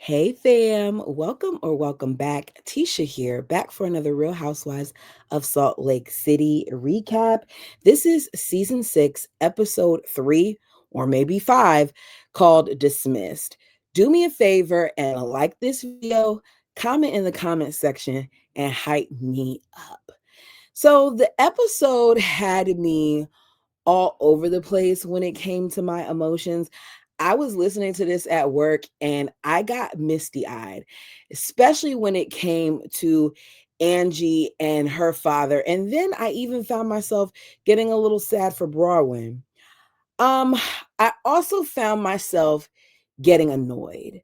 Hey fam, welcome or welcome back. Tisha here, back for another Real Housewives of Salt Lake City recap. This is season 6, episode 3, or maybe 5, called Dismissed. Do me a favor and like this video, comment in the comment section, and hype me up. So the episode had me all over the place when it came to my emotions. I was listening to this at work and I got misty eyed, especially when it came to Angie and her father. And then I even found myself getting a little sad for Broadway. Um, I also found myself getting annoyed.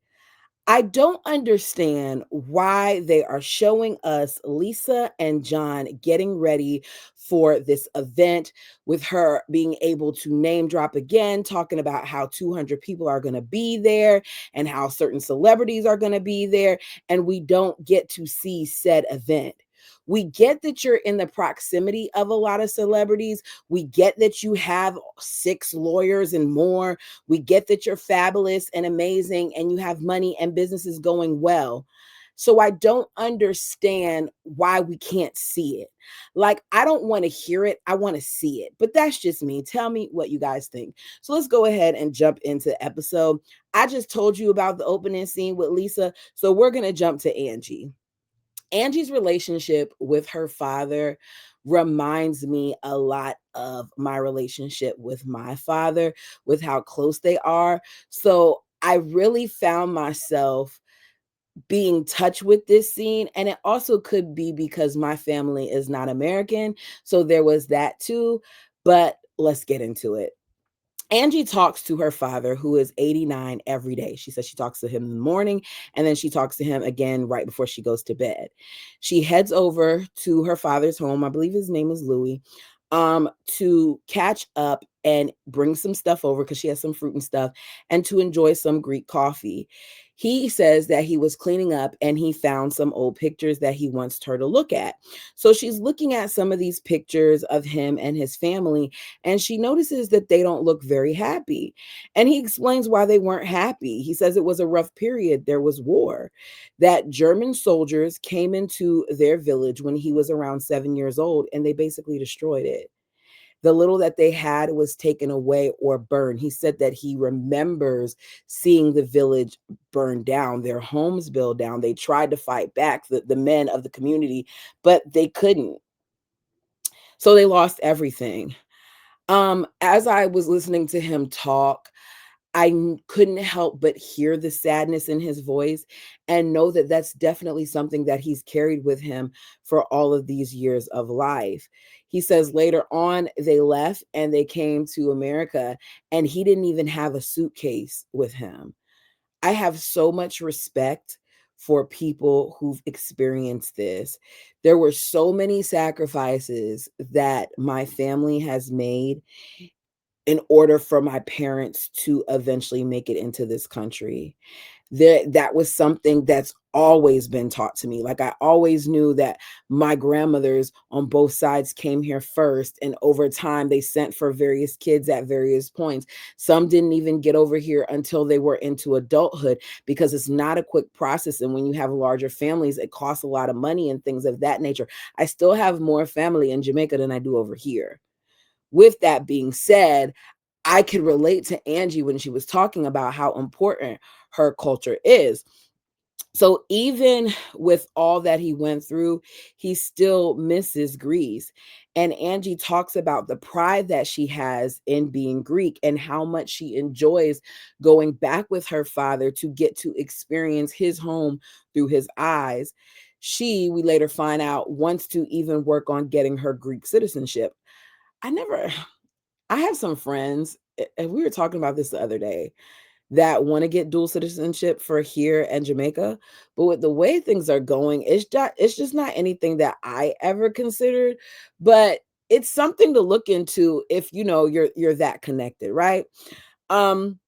I don't understand why they are showing us Lisa and John getting ready for this event with her being able to name drop again, talking about how 200 people are going to be there and how certain celebrities are going to be there. And we don't get to see said event. We get that you're in the proximity of a lot of celebrities. We get that you have 6 lawyers and more. We get that you're fabulous and amazing and you have money and business is going well. So I don't understand why we can't see it. Like, I don't want to hear it. I want to see it. But that's just me. Tell me what you guys think. So let's go ahead and jump into the episode. I just told you about the opening scene with Lisa. So we're going to jump to Angie. Angie's relationship with her father reminds me a lot of my relationship with my father, with how close they are. So I really found myself being touched with this scene. And it also could be because my family is not American. So there was that too. But let's get into it. Angie talks to her father, who is 89, every day. She says she talks to him in the morning and then she talks to him again right before she goes to bed. She heads over to her father's home. I believe his name is Louis, to catch up and bring some stuff over because she has some fruit and stuff and to enjoy some Greek coffee. He says that he was cleaning up and he found some old pictures that he wants her to look at. So she's looking at some of these pictures of him and his family and she notices that they don't look very happy. And he explains why they weren't happy. He says it was a rough period. There was war, that German soldiers came into their village when he was around 7 years old and they basically destroyed it. The little that they had was taken away or burned. He said that he remembers seeing the village burn down, their homes built down. They tried to fight back, the men of the community, but they couldn't. So they lost everything. As I was listening to him talk, couldn't help but hear the sadness in his voice and know that that's definitely something that he's carried with him for all of these years of life. He says later on they left and they came to America and he didn't even have a suitcase with him. I have so much respect for people who've experienced this. There were so many sacrifices that my family has made in order for my parents to eventually make it into this country. That was something that's always been taught to me. Like, I always knew that my grandmothers on both sides came here first, and over time they sent for various kids at various points. Some didn't even get over here until they were into adulthood because it's not a quick process, and when you have larger families it costs a lot of money and things of that nature. I still have more family in Jamaica than I do over here. With that being said, I could relate to Angie when she was talking about how important her culture is. So even with all that he went through, he still misses Greece. And Angie talks about the pride that she has in being Greek and how much she enjoys going back with her father to get to experience his home through his eyes. She, we later find out, wants to even work on getting her Greek citizenship. I never I have some friends, and we were talking about this the other day, that want to get dual citizenship for here and Jamaica. But with the way things are going, it's just not anything that I ever considered. But it's something to look into if you're that connected, right? Um,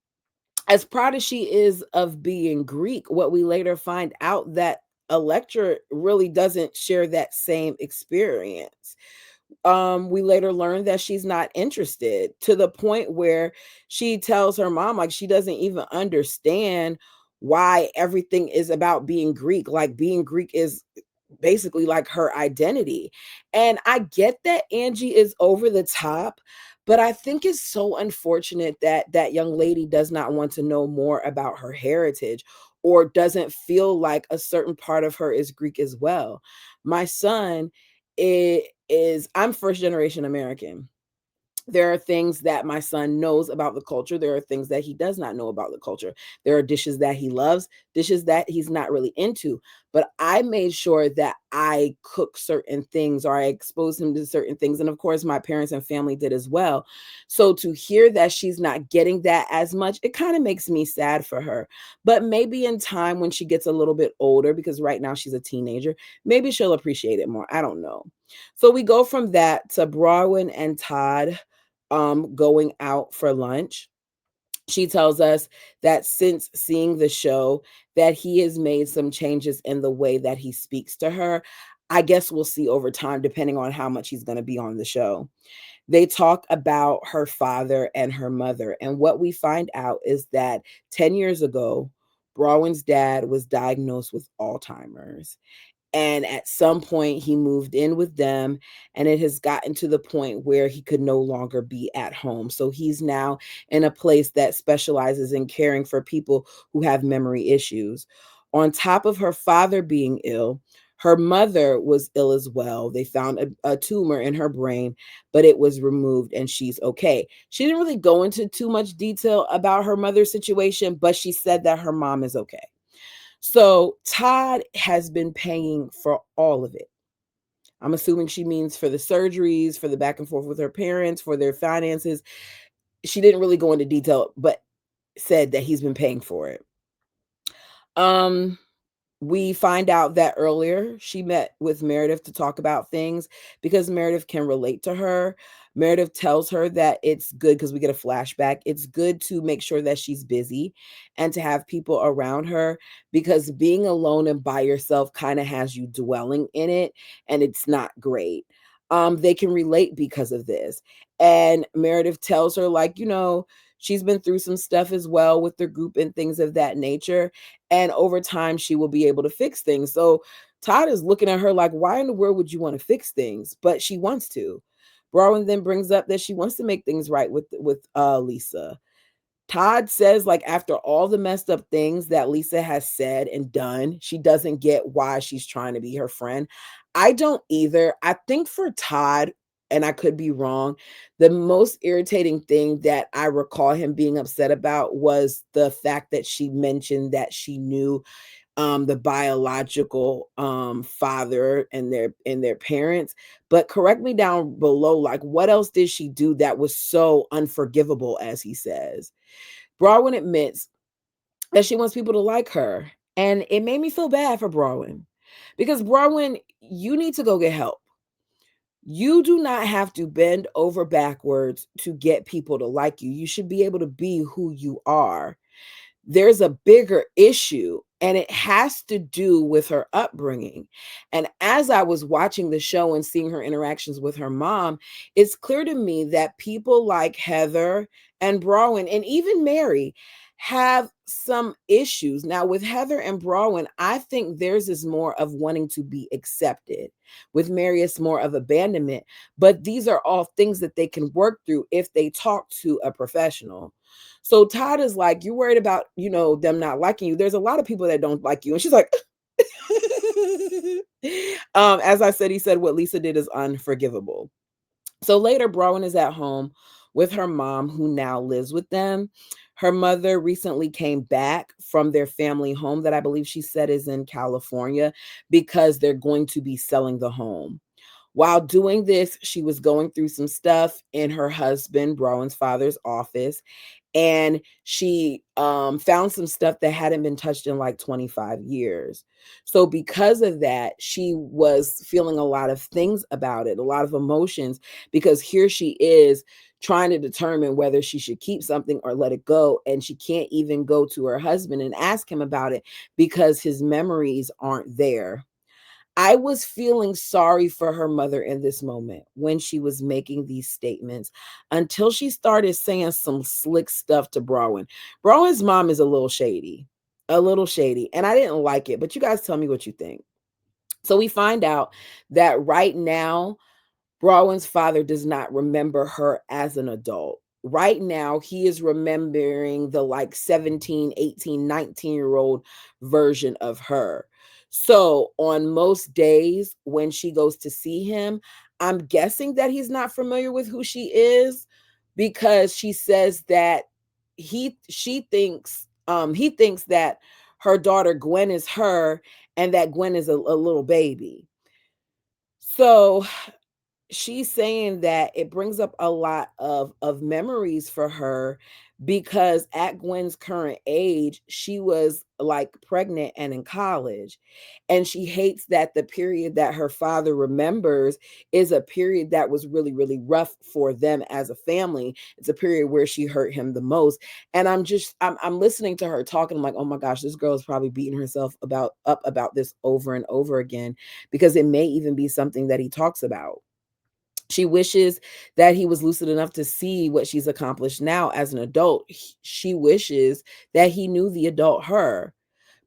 as proud as she is of being Greek, what we later find out that Electra really doesn't share that same experience. We later learn that she's not interested, to the point where she tells her mom like she doesn't even understand why everything is about being Greek. Like being Greek is basically like her identity. And I get that Angie is over the top, but I think it's so unfortunate that that young lady does not want to know more about her heritage or doesn't feel like a certain part of her is Greek as well. My son is I'm first generation American. There are things that my son knows about the culture. There are things that he does not know about the culture. There are dishes that he loves, dishes that he's not really into. But I made sure that I cook certain things or I exposed him to certain things. And of course, my parents and family did as well. So to hear that she's not getting that as much, it kind of makes me sad for her. But maybe in time when she gets a little bit older, because right now she's a teenager, maybe she'll appreciate it more. I don't know. So we go from that to Bronwyn and Todd going out for lunch. She tells us that since seeing the show that he has made some changes in the way that he speaks to her. I guess we'll see over time depending on how much he's going to be on the show. They talk about her father and her mother, and what we find out is that 10 years ago, Bronwyn's dad was diagnosed with Alzheimer's. And at some point, he moved in with them, and it has gotten to the point where he could no longer be at home. So he's now in a place that specializes in caring for people who have memory issues. On top of her father being ill, her mother was ill as well. They found a tumor in her brain, but it was removed and she's okay. She didn't really go into too much detail about her mother's situation, but she said that her mom is okay. So Todd has been paying for all of it. I'm assuming she means for the surgeries, for the back and forth with her parents, for their finances. She didn't really go into detail, but said that he's been paying for it. Um, we find out that earlier she met with Meredith to talk about things because Meredith can relate to her. Meredith tells her that it's good because we get a flashback. It's good to make sure that she's busy and to have people around her because being alone and by yourself kind of has you dwelling in it and it's not great. They can relate because of this. And Meredith tells her, like, she's been through some stuff as well with the group and things of that nature. And over time, she will be able to fix things. So Todd is looking at her like, why in the world would you want to fix things? But she wants to. Rowan then brings up that she wants to make things right with Lisa. Todd says, like, after all the messed up things that Lisa has said and done, she doesn't get why she's trying to be her friend. I don't either. I think for Todd, and I could be wrong, the most irritating thing that I recall him being upset about was the fact that she mentioned that she knew the biological father and their parents. But correct me down below, like, what else did she do that was so unforgivable, as he says? Bronwyn admits that she wants people to like her. And it made me feel bad for Bronwyn because Bronwyn, you need to go get help. You do not have to bend over backwards to get people to like you. You should be able to be who you are. There's a bigger issue, and it has to do with her upbringing. And as I was watching the show and seeing her interactions with her mom, it's clear to me that people like Heather and Bronwyn and even Mary have some issues. Now, with Heather and Bronwyn, I think theirs is more of wanting to be accepted. With Mary, it's more of abandonment. But these are all things that they can work through if they talk to a professional. So Todd is like, you're worried about, them not liking you. There's a lot of people that don't like you. And she's like, as I said, he said what Lisa did is unforgivable. So later, Bronwyn is at home with her mom, who now lives with them. Her mother recently came back from their family home that I believe she said is in California because they're going to be selling the home. While doing this, she was going through some stuff in her husband, Bronwyn's father's office, and she found some stuff that hadn't been touched in like 25 years. So because of that, she was feeling a lot of things about it, a lot of emotions, because here she is trying to determine whether she should keep something or let it go. And she can't even go to her husband and ask him about it because his memories aren't there. I was feeling sorry for her mother in this moment when she was making these statements until she started saying some slick stuff to Bronwyn. Bronwyn's mom is a little shady. A little shady. And I didn't like it, but you guys tell me what you think. So we find out that right now, Bronwyn's father does not remember her as an adult. Right now, he is remembering the like 17, 18, 19-year-old version of her. So on most days when she goes to see him, I'm guessing that he's not familiar with who she is because she says that he thinks that her daughter Gwen is her and that Gwen is a little baby. So she's saying that it brings up a lot of memories for her because at Gwen's current age, she was like pregnant and in college. And she hates that the period that her father remembers is a period that was really, really rough for them as a family. It's a period where she hurt him the most. And I'm listening to her talking. I'm like, oh my gosh, this girl is probably beating herself about this over and over again because it may even be something that he talks about. She wishes that he was lucid enough to see what she's accomplished now as an adult. She wishes that he knew the adult her.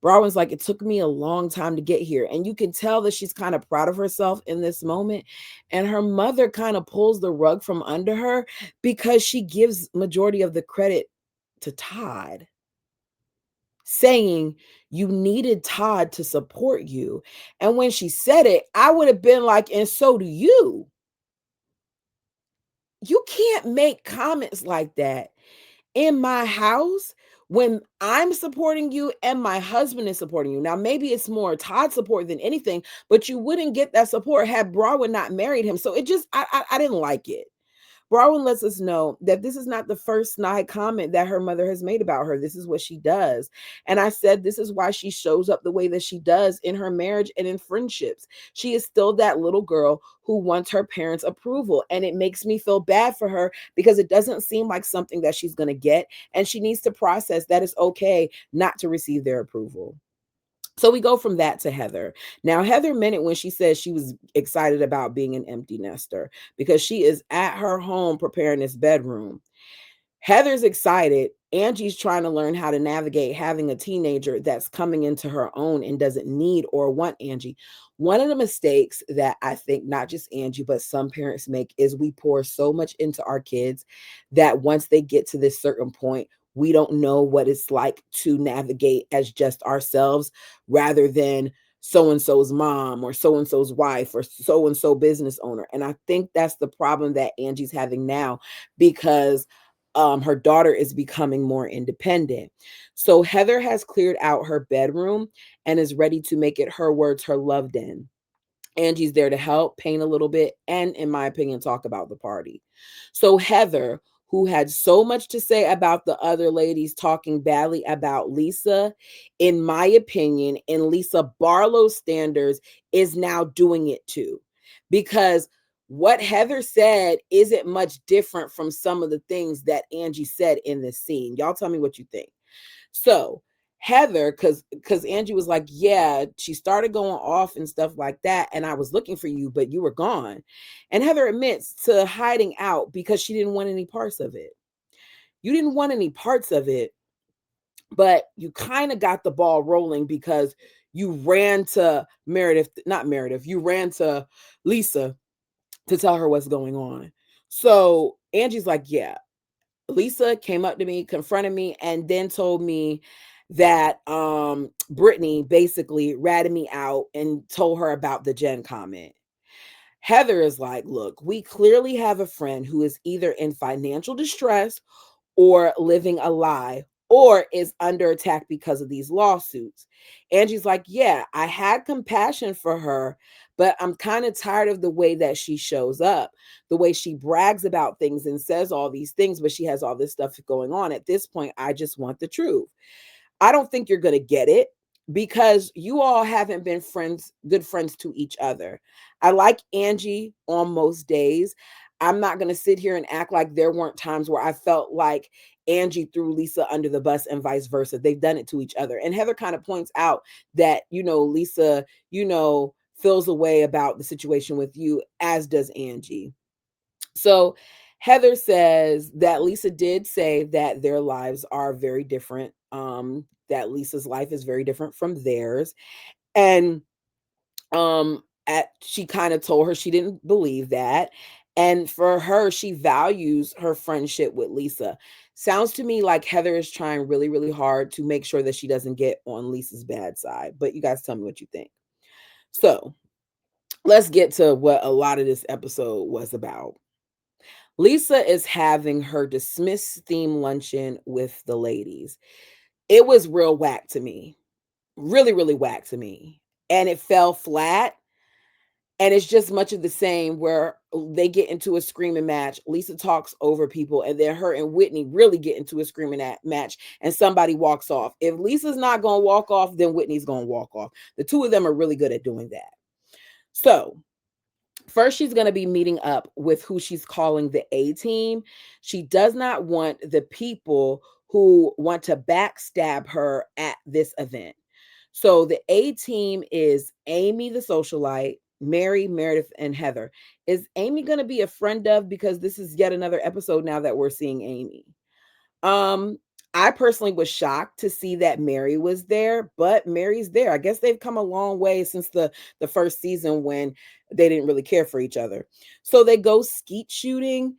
Bronwyn's like, it took me a long time to get here. And you can tell that she's kind of proud of herself in this moment. And her mother kind of pulls the rug from under her because she gives majority of the credit to Todd, saying you needed Todd to support you. And when she said it, I would have been like, and so do you. You can't make comments like that in my house when I'm supporting you and my husband is supporting you. Now, maybe it's more Todd support than anything, but you wouldn't get that support had Bronwyn not married him. So it just, I didn't like it. Bronwyn lets us know that this is not the first snide comment that her mother has made about her. This is what she does. And I said, this is why she shows up the way that she does in her marriage and in friendships. She is still that little girl who wants her parents' approval. And it makes me feel bad for her because it doesn't seem like something that she's going to get. And she needs to process that it's okay not to receive their approval. So we go from that to Heather. Now, Heather meant it when she says she was excited about being an empty nester because she is at her home preparing this bedroom. Heather's excited. Angie's trying to learn how to navigate having a teenager that's coming into her own and doesn't need or want Angie. One of the mistakes that I think not just Angie, but some parents make is we pour so much into our kids that once they get to this certain point, we don't know what it's like to navigate as just ourselves rather than so and so's mom or so and so's wife or so and so business owner. And I think that's the problem that Angie's having now because her daughter is becoming more independent. So Heather has cleared out her bedroom and is ready to make it her words, her love den. Angie's there to help paint a little bit and, in my opinion, talk about the party. So Heather, who had so much to say about the other ladies talking badly about Lisa, in my opinion, in Lisa Barlow's standards, is now doing it too. Because what Heather said isn't much different from some of the things that Angie said in this scene. Y'all tell me what you think. So Heather, because Angie was like, yeah, she started going off and stuff like that, and I was looking for you, but you were gone. And Heather admits to hiding out because she didn't want any parts of it. You didn't want any parts of it, but you kind of got the ball rolling because you ran to Meredith, not Meredith, you ran to Lisa to tell her what's going on. So Angie's like, yeah, Lisa came up to me, confronted me, and then told me that Brittany basically ratted me out and told her about the Jen comment. Heather is like, look, we clearly have a friend who is either in financial distress or living a lie or is under attack because of these lawsuits. Angie's like, yeah, I had compassion for her, but I'm kind of tired of the way that she shows up, the way she brags about things and says all these things, but she has all this stuff going on. At this point, I just want the truth. I don't think you're going to get it because you all haven't been friends, good friends to each other. I like Angie on most days. I'm not going to sit here and act like there weren't times where I felt like Angie threw Lisa under the bus and vice versa. They've done it to each other. And Heather kind of points out that, Lisa, feels a way about the situation with you, as does Angie. So Heather says that Lisa did say that their lives are very different. that Lisa's life is very different from theirs. And she kind of told her she didn't believe that. And for her, she values her friendship with Lisa. Sounds to me like Heather is trying really, really hard to make sure that she doesn't get on Lisa's bad side. But you guys tell me what you think. So let's get to what a lot of this episode was about. Lisa is having her dismiss theme luncheon with the ladies. It was real whack to me. Really, really whack to me. And it fell flat. And it's just much of the same where they get into a screaming match. Lisa talks over people, and then her and Whitney really get into a screaming match, and somebody walks off. If Lisa's not going to walk off, then Whitney's going to walk off. The two of them are really good at doing that. So, first, she's going to be meeting up with who she's calling the A team. She does not want the people who want to backstab her at this event. So the A team is Amy, the socialite, Mary, Meredith, and Heather. Is Amy going to be a friend of? Because this is yet another episode now that we're seeing Amy. I personally was shocked to see that Mary was there, but Mary's there. I guess they've come a long way since the first season when they didn't really care for each other. So they go skeet shooting,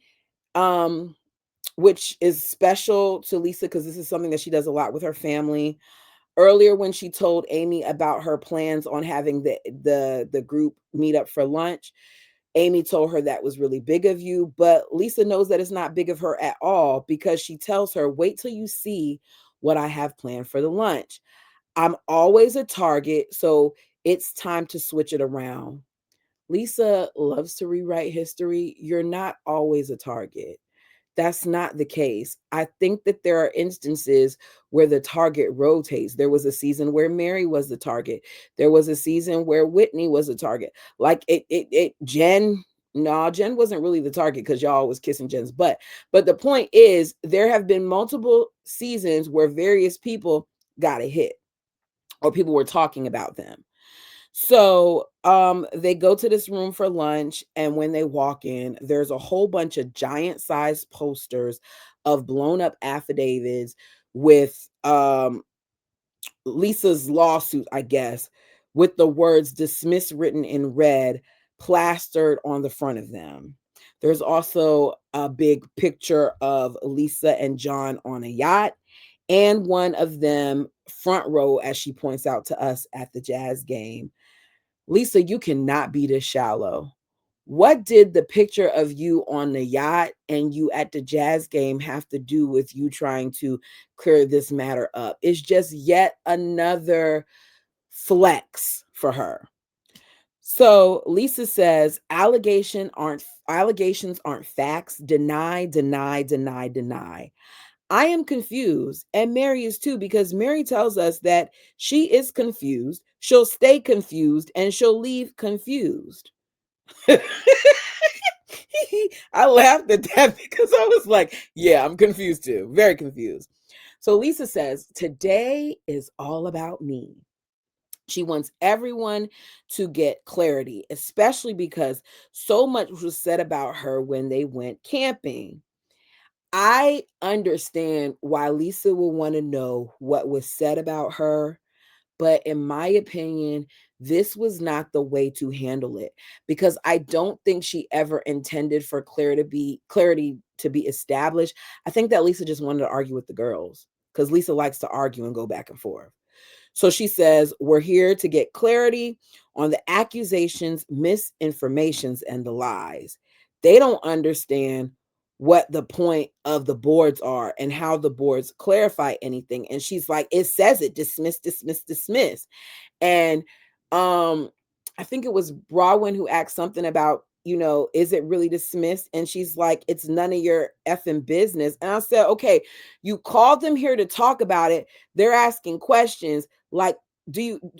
which is special to Lisa because this is something that she does a lot with her family. Earlier, when she told Amy about her plans on having the group meet up for lunch, Amy told her that was really big of you, but Lisa knows that it's not big of her at all because she tells her, wait till you see what I have planned for the lunch. I'm always a target, so it's time to switch it around. Lisa loves to rewrite history. You're not always a target. That's not the case. I think that there are instances where the target rotates. There was a season where Mary was the target. There was a season where Whitney was the target. Like Jen, no, Jen wasn't really the target because y'all was kissing Jen's butt. But the point is, there have been multiple seasons where various people got a hit or people were talking about them. So they go to this room for lunch, and when they walk in, there's a whole bunch of giant sized posters of blown up affidavits with Lisa's lawsuit, I guess, with the words dismiss written in red plastered on the front of them. There's also a big picture of Lisa and John on a yacht, and one of them front row, as she points out to us at the Jazz game. Lisa, you cannot be this shallow. What did the picture of you on the yacht and you at the Jazz game have to do with you trying to clear this matter up? It's just yet another flex for her. So Lisa says allegations aren't facts. Deny, deny, deny, deny. I am confused, and Mary is too, because Mary tells us that she is confused, she'll stay confused, and she'll leave confused. I laughed at that because I was like, yeah, I'm confused too, very confused. So Lisa says, today is all about me. She wants everyone to get clarity, especially because so much was said about her when they went camping. I understand why Lisa will want to know what was said about her, but in my opinion, this was not the way to handle it because I don't think she ever intended for clarity to be established. I think that Lisa just wanted to argue with the girls because Lisa likes to argue and go back and forth. So she says, we're here to get clarity on the accusations, misinformations, and the lies. They don't understand what the point of the boards are and how the boards clarify anything. And she's like, it says it, dismiss, dismiss, dismiss. And I think it was Brawin who asked something about, is it really dismissed? And she's like, it's none of your effing business. And I said, okay, you called them here to talk about it. They're asking questions like,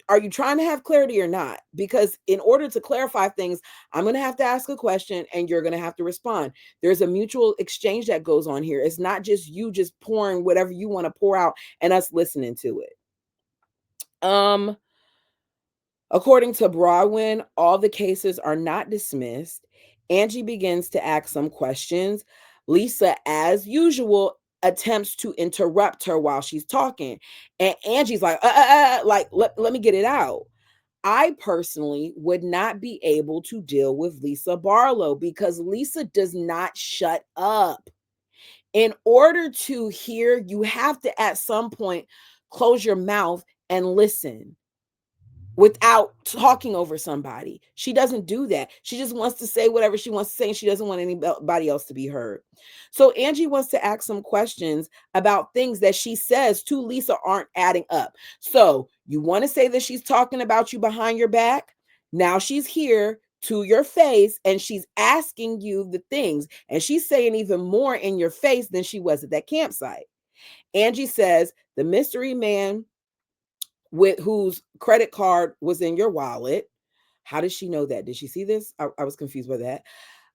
are you trying to have clarity or not? Because in order to clarify things, I'm going to have to ask a question and you're going to have to respond. There's a mutual exchange that goes on here. It's not just you just pouring whatever you want to pour out and us listening to it. According to Brawin, all the cases are not dismissed. Angie begins to ask some questions. Lisa, as usual, attempts to interrupt her while she's talking. And Angie's like, like, let me get it out. I personally would not be able to deal with Lisa Barlow because Lisa does not shut up. In order to hear, you have to at some point close your mouth and listen without talking over somebody. She doesn't do that. She just wants to say whatever she wants to say, and she doesn't want anybody else to be heard. So Angie wants to ask some questions about things that she says to Lisa aren't adding up. So you want to say that she's talking about you behind your back? Now she's here to your face and she's asking you the things, and she's saying even more in your face than she was at that campsite. Angie says the mystery man with whose credit card was in your wallet. How did she know that? Did she see this? I was confused by that.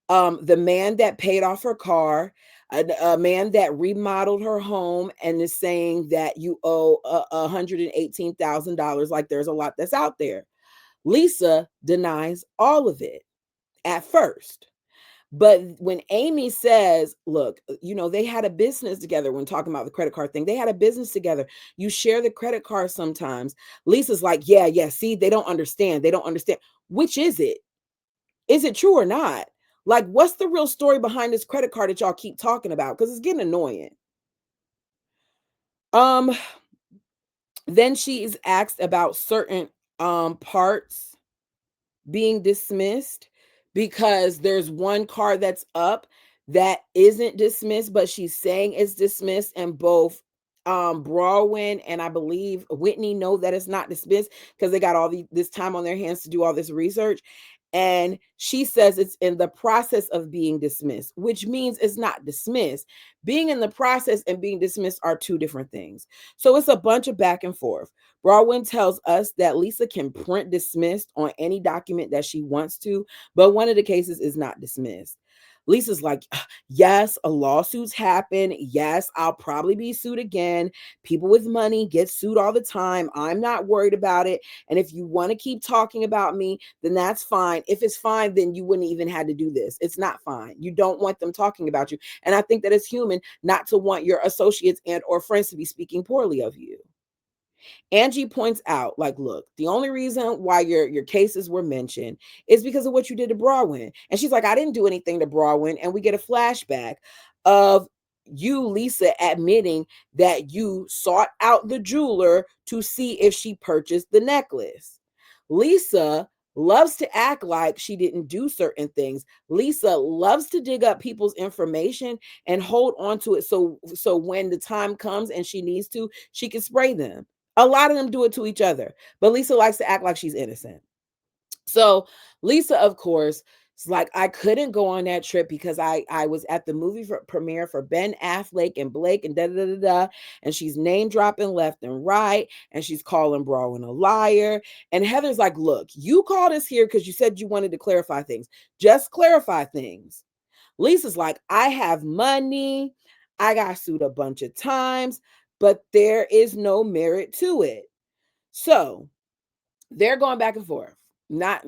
The man that paid off her car, a man that remodeled her home and is saying that you owe $118,000. Like there's a lot that's out there. Lisa denies all of it at first. But when Amy says, look, they had a business together when talking about the credit card thing, they had a business together. You share the credit card sometimes. Lisa's like, yeah. See, they don't understand. They don't understand. Which is it? Is it true or not? Like, what's the real story behind this credit card that y'all keep talking about? Because it's getting annoying. Um, then she is asked about certain parts being dismissed because there's one card that's up that isn't dismissed, but she's saying it's dismissed, and both Baldwin and I believe Whitney know that it's not dismissed because they got this time on their hands to do all this research. And she says it's in the process of being dismissed, which means it's not dismissed. Being in the process and being dismissed are two different things. So it's a bunch of back and forth. Baldwin tells us that Lisa can print dismissed on any document that she wants to, but one of the cases is not dismissed. Lisa's like, yes, a lawsuit's happen. Yes, I'll probably be sued again. People with money get sued all the time. I'm not worried about it. And if you want to keep talking about me, then that's fine. If it's fine, then you wouldn't even have to do this. It's not fine. You don't want them talking about you. And I think that it's human not to want your associates and or friends to be speaking poorly of you. Angie points out, like, look, the only reason why your cases were mentioned is because of what you did to Baldwin. And she's like, I didn't do anything to Baldwin. And we get a flashback of you, Lisa, admitting that you sought out the jeweler to see if she purchased the necklace. Lisa loves to act like she didn't do certain things. Lisa loves to dig up people's information and hold on to it so when the time comes and she needs to, she can spray them. A lot of them do it to each other, but Lisa likes to act like she's innocent. So Lisa, of course, is like, I couldn't go on that trip because I was at the movie premiere for Ben Affleck and Blake and da da da da. And she's name dropping left and right, and she's calling Baldwin a liar. And Heather's like, look, you called us here because you said you wanted to clarify things. Just clarify things. Lisa's like, I have money. I got sued a bunch of times, but there is no merit to it. So they're going back and forth. Not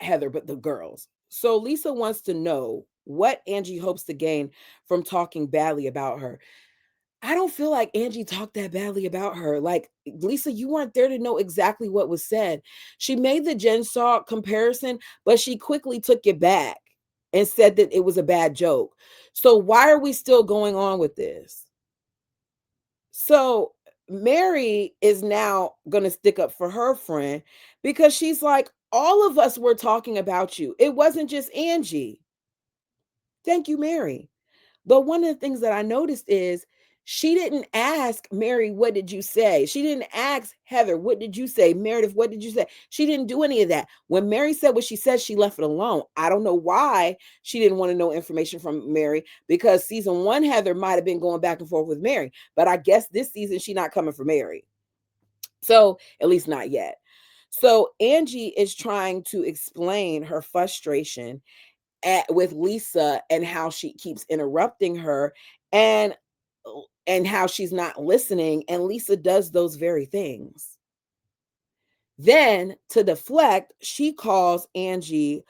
Heather, but the girls. So Lisa wants to know what Angie hopes to gain from talking badly about her. I don't feel like Angie talked that badly about her. Like, Lisa, you weren't there to know exactly what was said. She made the Jen Shaw comparison, but she quickly took it back and said that it was a bad joke. So why are we still going on with this? So Mary is now going to stick up for her friend because she's like, all of us were talking about you. It wasn't just Angie. Thank you, Mary. But one of the things that I noticed is she didn't ask Mary, what did you say? She didn't ask Heather, what did you say? Meredith, what did you say? She didn't do any of that. When Mary said what she said, she left it alone. I don't know why she didn't want to know information from Mary, because season one, Heather might have been going back and forth with Mary, but I guess this season she's not coming for Mary. So at least not yet. So Angie is trying to explain her frustration with Lisa and how she keeps interrupting her, and how she's not listening, and Lisa does those very things. Then to deflect, she calls Angie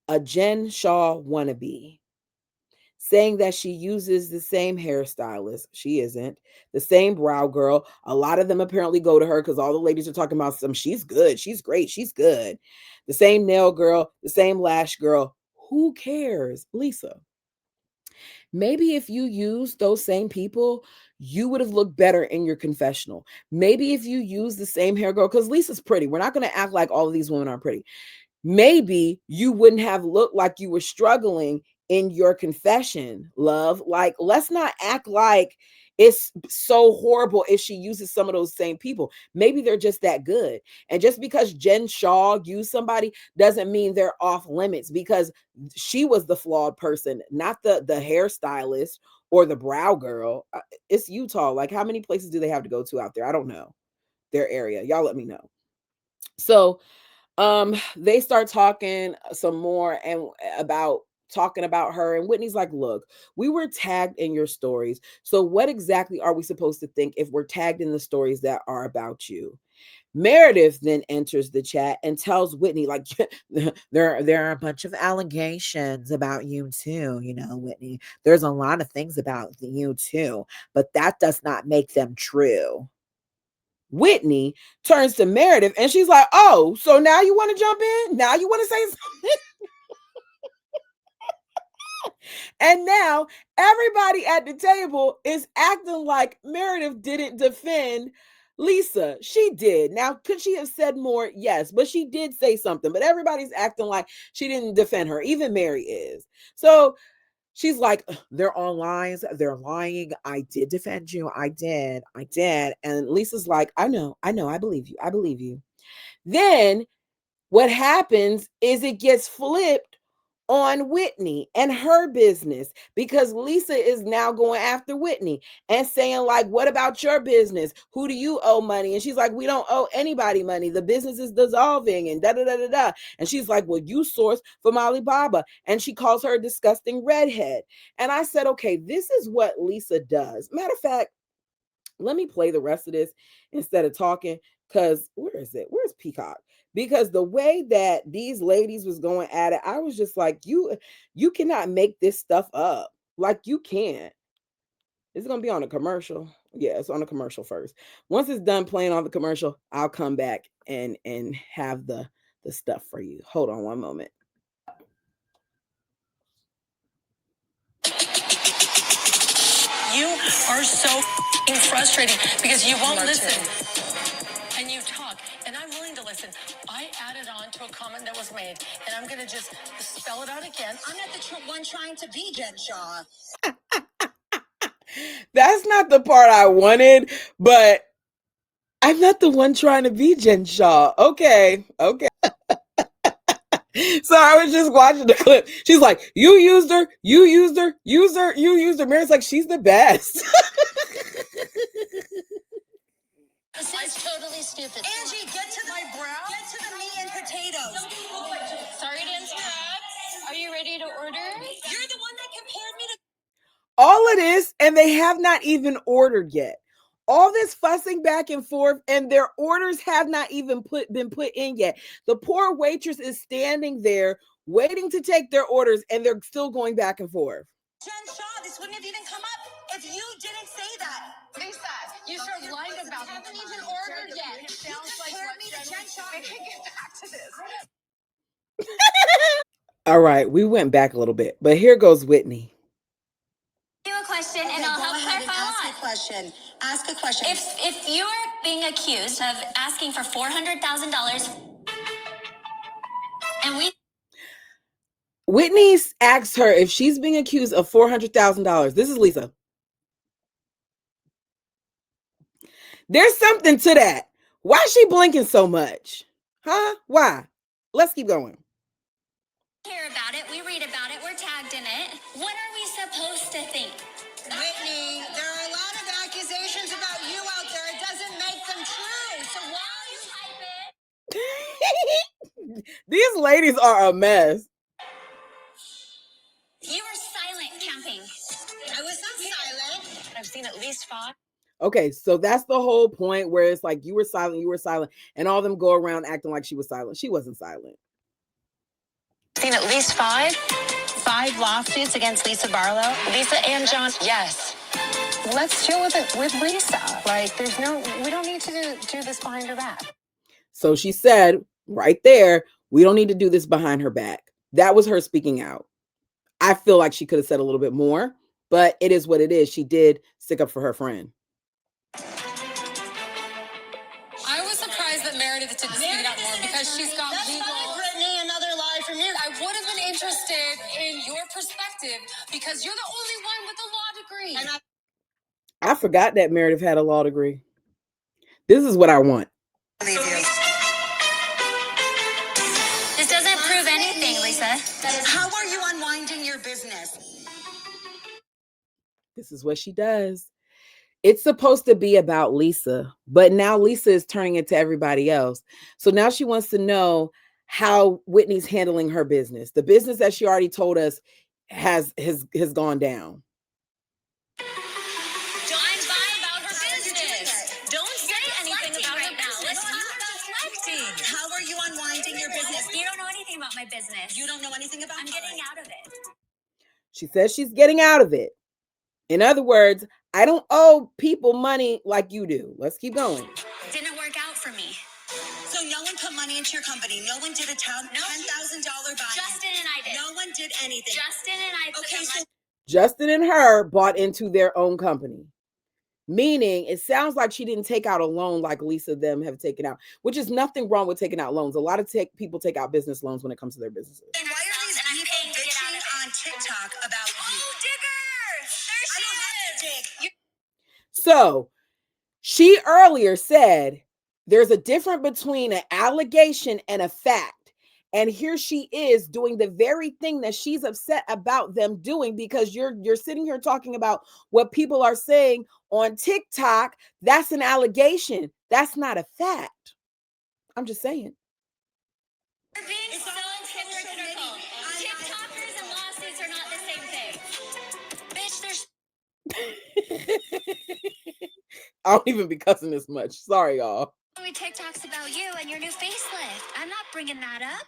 a Jen Shaw wannabe, saying that she uses the same hairstylist. She isn't. The same brow girl. A lot of them apparently go to her because all the ladies are talking about some, she's good, she's great, she's good. The same nail girl, the same lash girl. Who cares? Lisa, maybe if you use those same people, you would have looked better in your confessional. Maybe if you use the same hair girl, because Lisa's pretty. We're not going to act like all of these women are pretty. Maybe you wouldn't have looked like you were struggling in your confession, love. Like, let's not act like it's so horrible if she uses some of those same people. Maybe they're just that good. And just because Jen Shaw used somebody doesn't mean they're off limits, because she was the flawed person, not the hairstylist or the brow girl. It's Utah. Like, how many places do they have to go to out there? I don't know their area. Y'all let me know. So they start talking some more and about talking about her, and Whitney's like, look, we were tagged in your stories, so what exactly are we supposed to think if we're tagged in the stories that are about you? Meredith then enters the chat and tells Whitney, like, there are a bunch of allegations about you too, you know, Whitney. There's a lot of things about you too, but that does not make them true. Whitney turns to Meredith and she's like, oh, so now you want to jump in? Now you want to say something? And now everybody at the table is acting like Meredith didn't defend Lisa. She did. Now, could she have said more? Yes, but she did say something. But everybody's acting like she didn't defend her. Even Mary is. So she's like, they're all lies. They're lying. I did defend you. I did. I did. And Lisa's like, I know. I believe you. I believe you. Then what happens is it gets flipped on Whitney and her business, because Lisa is now going after Whitney and saying, like, what about your business? Who do you owe money? And she's like, we don't owe anybody money. The business is dissolving and da da da da da. And she's like, well, you source from Alibaba. And she calls her a disgusting redhead. And I said, okay, this is what Lisa does. Matter of fact, let me play the rest of this instead of talking, because where is it? Where's Peacock? Because the way that these ladies was going at it, I was just like, you cannot make this stuff up. Like, you can't. Is it gonna be on a commercial? Yeah, it's on a commercial first. Once it's done playing on the commercial, I'll come back and have the stuff for you. Hold on one moment. You are so frustrating because you won't listen. And you talk, and I'm willing to listen. I added on to a comment that was made, and I'm going to just spell it out again. I'm not the one trying to be Jen Shaw. That's not the part I wanted, but I'm not the one trying to be Jen Shaw. Okay. So I was just watching the clip. She's like, you used her, you used her, you used her. Mary's like, she's the best. This is totally stupid. Angie, get to my brow. Get to the meat and potatoes. Sorry to interrupt. Are you ready to order? You're the one that compared me to all it is, and they have not even ordered yet. All this fussing back and forth, and their orders have not even been put in yet. The poor waitress is standing there waiting to take their orders, and they're still going back and forth. Jen Shaw, this wouldn't have even come up if you didn't say that. Lisa, you sure lied about it. Haven't even ordered yet. It sounds like me to Jen Shaw. We can get back to this. All right, we went back a little bit, but here goes Whitney. You a question, okay, and I'll help clarify a lot. Ask a question. If you are being accused of asking for $400,000, and Whitney asked her if she's being accused of $400,000. This is Lisa. There's something to that. Why is she blinking so much? Huh? Why? Let's keep going. Care about it. We read about it. We're tagged in it. What are we supposed to think? Whitney, there are a lot of accusations about you out there. It doesn't make them true. So why are you typing? These ladies are a mess. You were silent camping. I was not silent. I've seen at least 5. Okay, so that's the whole point, where it's like you were silent, and all of them go around acting like she was silent. She wasn't silent. filing at least five lawsuits against Lisa Barlow. Lisa and John, yes. Let's deal with it with Lisa. Like, we don't need to do this behind her back. So she said right there, we don't need to do this behind her back. That was her speaking out. I feel like she could have said a little bit more, but it is what it is. She did stick up for her friend. I was surprised that Meredith didn't speak out more because she's got legal. Brittany, another lie from you. I would have been interested in your perspective because you're the only one with a law degree. And I forgot that Meredith had a law degree. This is what I want. This doesn't prove anything, Lisa. How are you unwinding your business? This is what she does. It's supposed to be about Lisa, but now Lisa is turning it to everybody else. So now she wants to know how Whitney's handling her business. The business that she already told us has gone down. I'm fine about her business. Don't say anything about it now. Let's talk about reflecting. How are you unwinding your business? You don't know anything about my business. You don't know anything about. I'm getting out of it. She says she's getting out of it. In other words, I don't owe people money like you do. Let's keep going. Didn't work out for me. So no one put money into your company. No one did a $10,000 buy-in. Justin and I did. No one did anything. Justin and I. Okay, so Justin and her bought into their own company. Meaning, it sounds like she didn't take out a loan like Lisa them have taken out, which is nothing wrong with taking out loans. A lot of people take out business loans when it comes to their businesses. And why are these people bitching on TikTok about you? Oh, digger! There she is! So, she earlier said there's a difference between an allegation and a fact. And here she is doing the very thing that she's upset about them doing, because you're sitting here talking about what people are saying on TikTok. That's an allegation. That's not a fact. I'm just saying. You're being so hypocritical. TikTokers and lawsuits are not the same thing. Bitch, there's I don't even be cussing this much. Sorry, y'all. TikToks about you and your new facelift. I'm not bringing that up.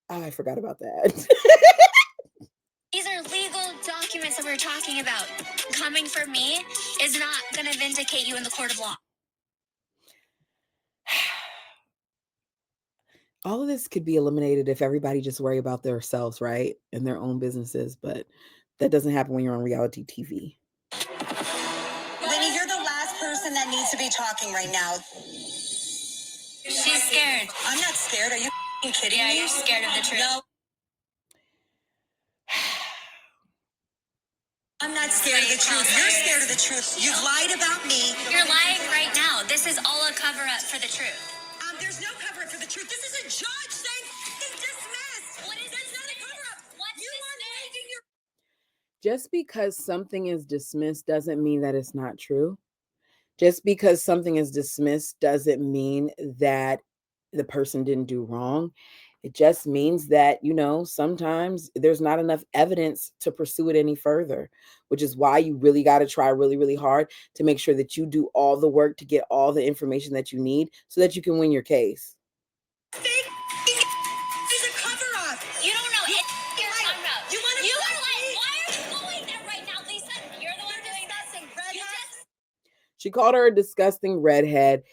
Oh, I forgot about that. These are legal documents that we're talking about. Coming for me is not going to vindicate you in the court of law. All of this could be eliminated if everybody just worry about themselves, right? And their own businesses. But that doesn't happen when you're on reality TV. Whitney, you're the last person that needs to be talking right now. She's scared. I'm not scared. Are you kidding me? Yeah, you're scared of the truth. No. I'm not scared of the truth. You're scared of the truth. You've lied about me. You're lying right now. This is all a cover-up for the truth. There's no cover-up for the truth. This is a judge saying he's dismissed. What is this? Not a cover-up. What's you are making your... Just because something is dismissed doesn't mean that it's not true. Just because something is dismissed doesn't mean that the person didn't do wrong. It just means that, sometimes there's not enough evidence to pursue it any further, which is why you really got to try really, really hard to make sure that you do all the work to get all the information that you need so that you can win your case. There's a cover-up. You don't know it. You are lying. Why are you going there right now, Lisa? You're the one doing disgusting redhead. She called her a disgusting redhead.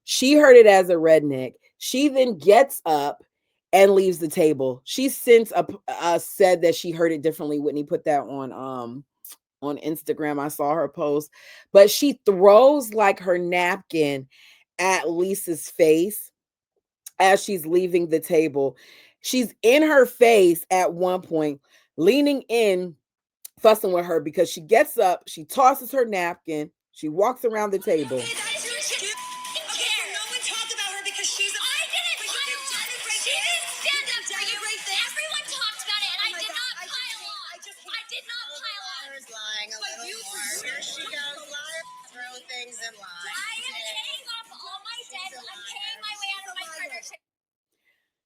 She heard it as a redneck. She then gets up and leaves the table. She since said that she heard it differently. Whitney put that on Instagram. I saw her post, but she throws like her napkin at Lisa's face as she's leaving the table. She's in her face at one point, leaning in, fussing with her because she gets up, she tosses her napkin, she walks around the table.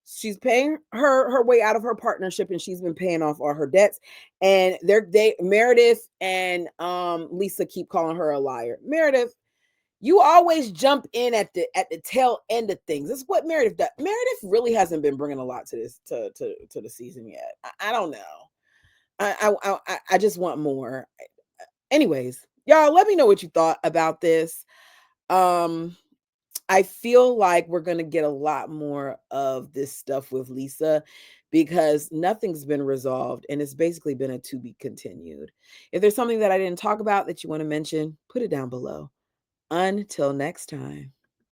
She's paying her way out of her partnership, and she's been paying off all her debts. And Meredith and Lisa keep calling her a liar. Meredith, You always jump in at the tail end of things. That's what Meredith does. Meredith really hasn't been bringing a lot to this to the season yet. I don't know. I just want more. Anyways, y'all, let me know what you thought about this. Um, I feel like we're going to get a lot more of this stuff with Lisa because nothing's been resolved and it's basically been a to be continued. If there's something that I didn't talk about that you want to mention, put it down below. Until next time.